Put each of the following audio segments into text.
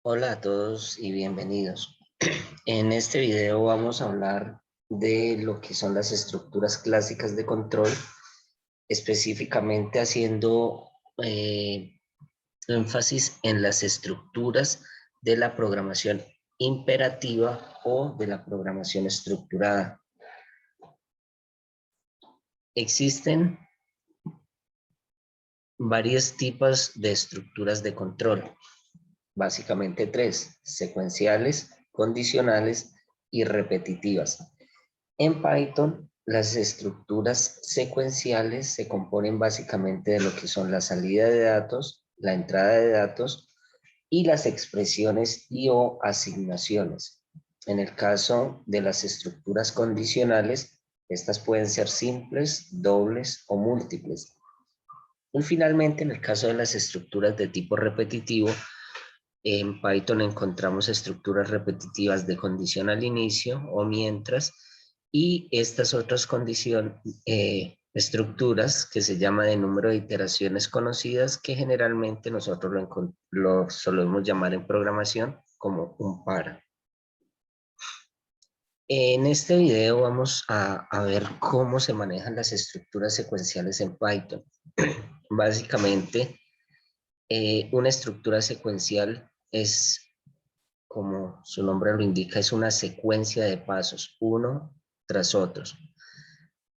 Hola a todos y bienvenidos. En este video vamos a hablar de lo que son las estructuras clásicas de control, específicamente haciendo énfasis en las estructuras de la programación imperativa o de la programación estructurada. Existen varios tipos de estructuras de control, básicamente tres: secuenciales, condicionales y repetitivas. En Python, las estructuras secuenciales se componen básicamente de lo que son la salida de datos, la entrada de datos y las expresiones y o asignaciones. En el caso de las estructuras condicionales, estas pueden ser simples, dobles o múltiples. Y finalmente, en el caso de las estructuras de tipo repetitivo, en Python encontramos estructuras repetitivas de condición al inicio o mientras, y estas otras estructuras que se llama de número de iteraciones conocidas, que generalmente nosotros lo solemos llamar en programación como un para. En este video vamos a ver cómo se manejan las estructuras secuenciales en Python. Básicamente, una estructura secuencial es, como su nombre lo indica, es una secuencia de pasos, uno tras otros.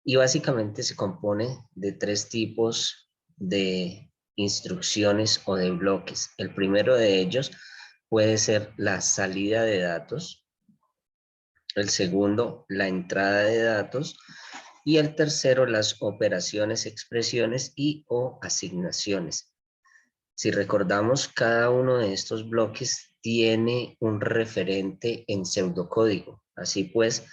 Y básicamente se compone de tres tipos de instrucciones o de bloques. El primero de ellos puede ser la salida de datos, el segundo, la entrada de datos, y el tercero, las operaciones, expresiones y o asignaciones. Si recordamos, cada uno de estos bloques tiene un referente en pseudocódigo. Así pues,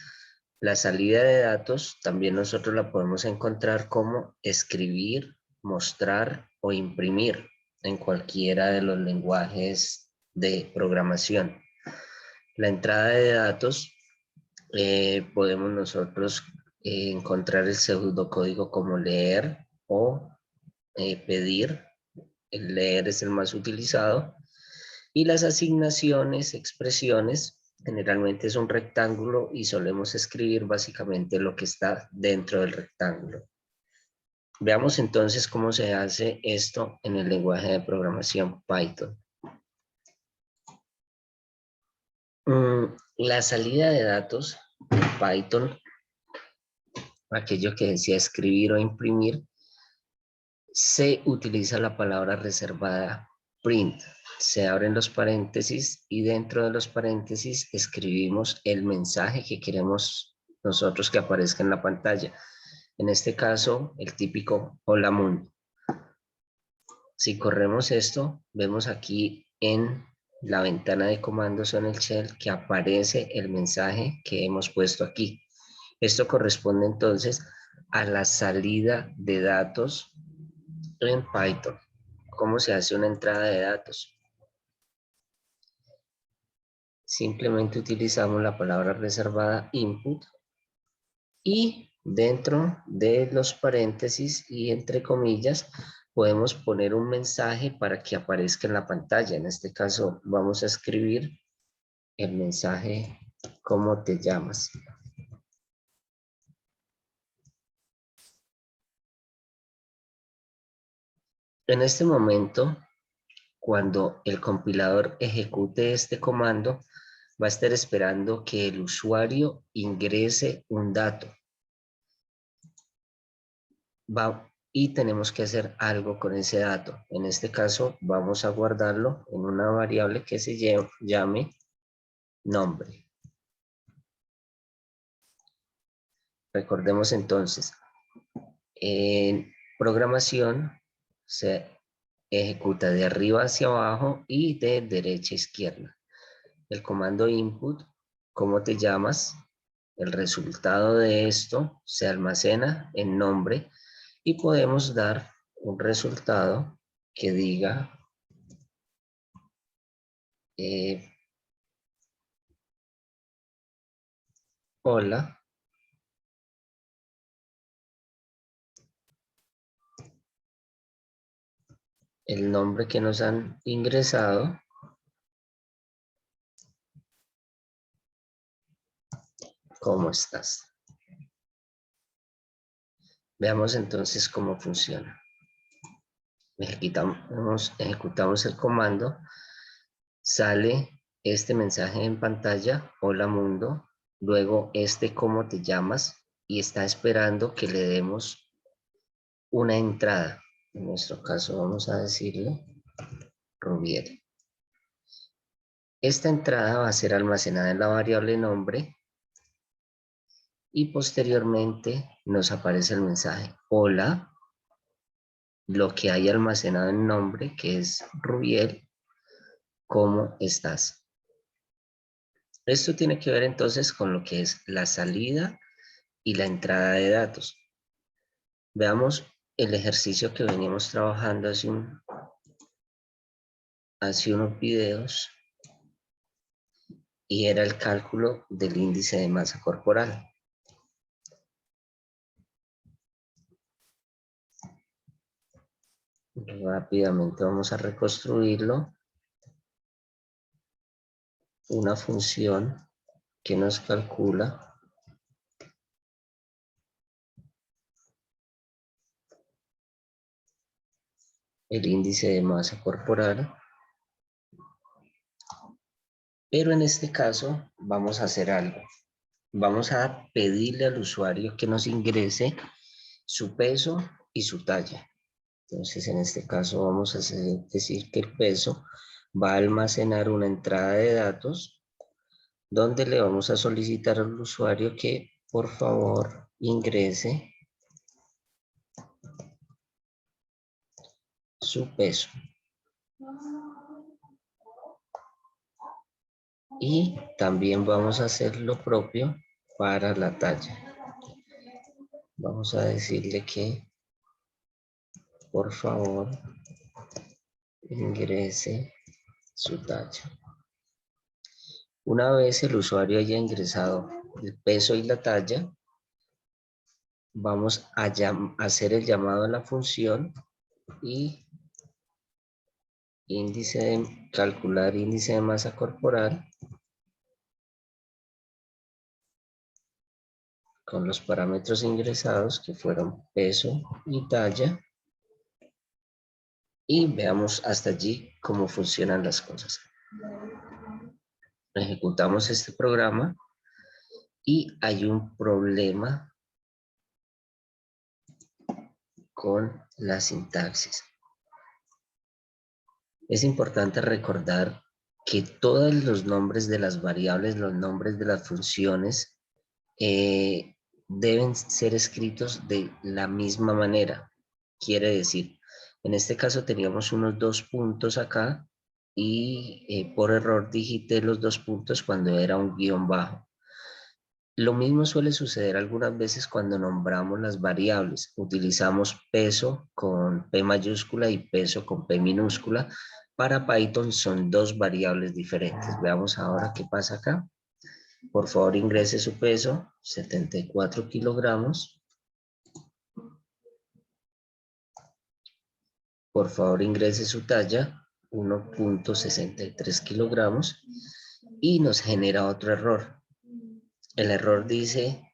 la salida de datos también nosotros la podemos encontrar como escribir, mostrar o imprimir en cualquiera de los lenguajes de programación. La entrada de datos, podemos nosotros encontrar el pseudocódigo como leer o pedir. El leer es el más utilizado. Y las asignaciones, expresiones, generalmente es un rectángulo y solemos escribir básicamente lo que está dentro del rectángulo. Veamos entonces cómo se hace esto en el lenguaje de programación Python. La salida de datos en Python, aquello que decía escribir o imprimir, se utiliza la palabra reservada print. Se abren los paréntesis y dentro de los paréntesis escribimos el mensaje que queremos nosotros que aparezca en la pantalla. En este caso, el típico hola mundo. Si corremos esto, vemos aquí en la ventana de comandos o en el shell que aparece el mensaje que hemos puesto aquí. Esto corresponde entonces a la salida de datos en Python. ¿Cómo se hace una entrada de datos? Simplemente utilizamos la palabra reservada input y dentro de los paréntesis y entre comillas podemos poner un mensaje para que aparezca en la pantalla. En este caso vamos a escribir el mensaje ¿cómo te llamas? En este momento, cuando el compilador ejecute este comando, va a estar esperando que el usuario ingrese un dato. Y tenemos que hacer algo con ese dato. En este caso, vamos a guardarlo en una variable que se llame nombre. Recordemos entonces, en programación se ejecuta de arriba hacia abajo y de derecha a izquierda. El comando input, ¿cómo te llamas? El resultado de esto se almacena en nombre y podemos dar un resultado que diga hola, el nombre que nos han ingresado ¿Cómo estás? Veamos entonces cómo funciona. Ejecutamos el comando. Sale este mensaje en pantalla. Hola mundo. Luego ¿cómo te llamas? Y está esperando que le demos una entrada. En nuestro caso vamos a decirle Rubiel. Esta entrada va a ser almacenada en la variable nombre y posteriormente nos aparece el mensaje hola, lo que hay almacenado en nombre, que es Rubiel, ¿cómo estás? Esto tiene que ver entonces con lo que es la salida y la entrada de datos. Veamos el ejercicio que veníamos trabajando hace unos videos y era el cálculo del índice de masa corporal. Rápidamente vamos a reconstruirlo. Una función que nos calcula el índice de masa corporal. Pero en este caso vamos a hacer algo. Vamos a pedirle al usuario que nos ingrese su peso y su talla. Entonces en este caso vamos a decir que el peso va a almacenar una entrada de datos donde le vamos a solicitar al usuario que por favor ingrese su peso. Y también vamos a hacer lo propio para la talla. Vamos a decirle que por favor ingrese su talla. Una vez el usuario haya ingresado el peso y la talla, vamos a hacer el llamado a la función y calcular índice de masa corporal con los parámetros ingresados que fueron peso y talla. Y veamos hasta allí cómo funcionan las cosas. Ejecutamos este programa y hay un problema con la sintaxis. Es importante recordar que todos los nombres de las variables, los nombres de las funciones, deben ser escritos de la misma manera. Quiere decir, en este caso teníamos unos 2 puntos acá y por error digité los 2 puntos cuando era un guión bajo. Lo mismo suele suceder algunas veces cuando nombramos las variables. Utilizamos peso con P mayúscula y peso con P minúscula. Para Python son 2 variables diferentes. Veamos ahora qué pasa acá. Por favor ingrese su peso, 74 kilogramos. Por favor ingrese su talla, 1.63 kilogramos. Y nos genera otro error. El error dice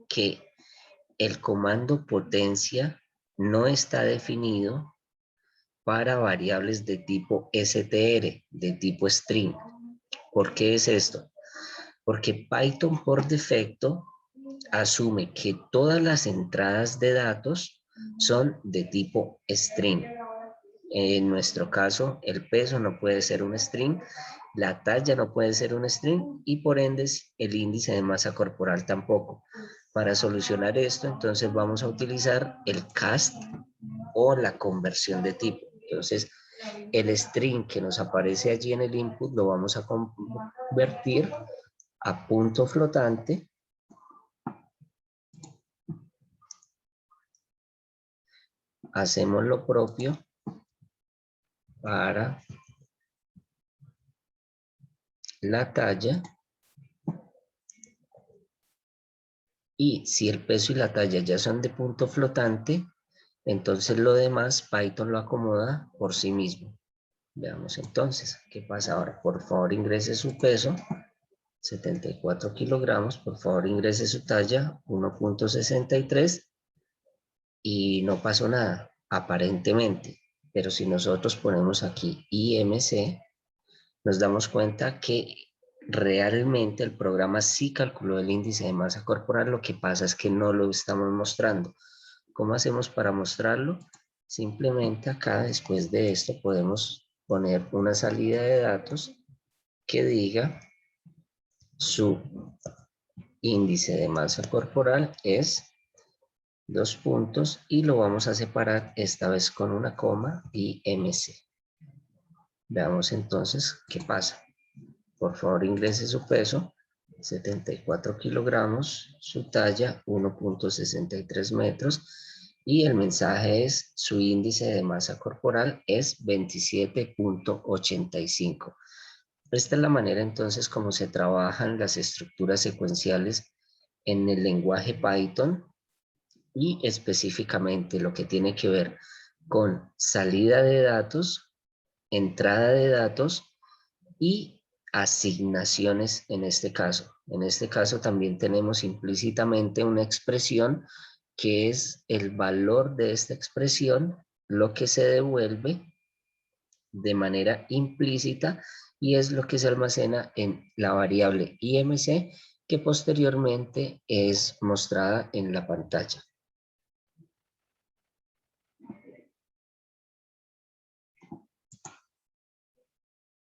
que el comando potencia no está definido para variables de tipo str, de tipo string. ¿Por qué es esto? Porque Python por defecto asume que todas las entradas de datos son de tipo string. En nuestro caso, el peso no puede ser un string, la talla no puede ser un string y por ende el índice de masa corporal tampoco. Para solucionar esto, entonces vamos a utilizar el cast o la conversión de tipo. Entonces, el string que nos aparece allí en el input lo vamos a convertir a punto flotante. Hacemos lo propio para la talla. Y si el peso y la talla ya son de punto flotante, entonces lo demás Python lo acomoda por sí mismo. Veamos entonces qué pasa ahora. Por favor ingrese su peso. 74 kilogramos, por favor ingrese su talla, 1.63 y no pasó nada, aparentemente. Pero si nosotros ponemos aquí IMC, nos damos cuenta que realmente el programa sí calculó el índice de masa corporal, lo que pasa es que no lo estamos mostrando. ¿Cómo hacemos para mostrarlo? Simplemente acá, después de esto, podemos poner una salida de datos que diga su índice de masa corporal es 2 puntos y lo vamos a separar esta vez con una coma y MC. Veamos entonces qué pasa. Por favor ingrese su peso, 74 kilogramos, su talla 1.63 metros y el mensaje es su índice de masa corporal es 27.85. Esta es la manera entonces como se trabajan las estructuras secuenciales en el lenguaje Python y específicamente lo que tiene que ver con salida de datos, entrada de datos y asignaciones en este caso. En este caso también tenemos implícitamente una expresión que es el valor de esta expresión, lo que se devuelve de manera implícita y es lo que se almacena en la variable IMC que posteriormente es mostrada en la pantalla.